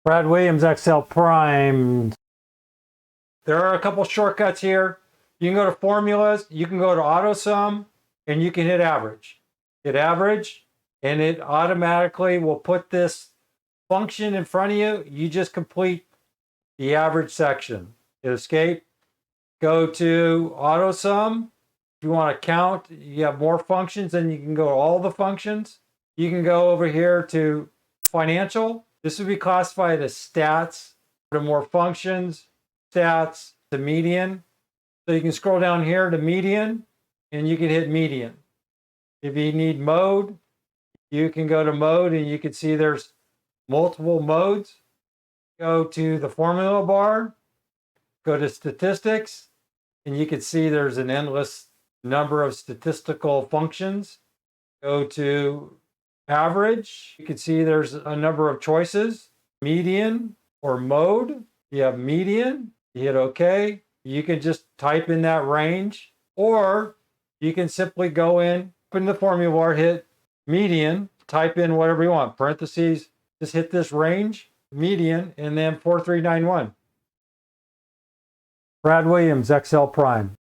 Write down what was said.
Brad Williams, Excel Prime. There are a couple shortcuts here. You can go to formulas, you can go to AutoSum, and you can hit average. Hit average, and it automatically will put this function in front of you. You just complete the average section. Hit escape. Go to AutoSum. If you want to count, you have more functions, then you can go to all the functions. You can go over here to financial. This would be classified as stats. Go to more functions, stats, to median. So you can scroll down here to median, and you can hit median. If you need mode, you can go to mode, and you can see there's multiple modes. Go to the formula bar, go to statistics, and you can see there's an endless number of statistical functions. Go to average. You can see there's a number of choices. Median or mode. You have median. You hit OK. You can just type in that range, or you can simply go in, open the formula bar, hit median, type in whatever you want. Parentheses, just hit this range, median, and then 4391. Brad Williams, Excel Prime.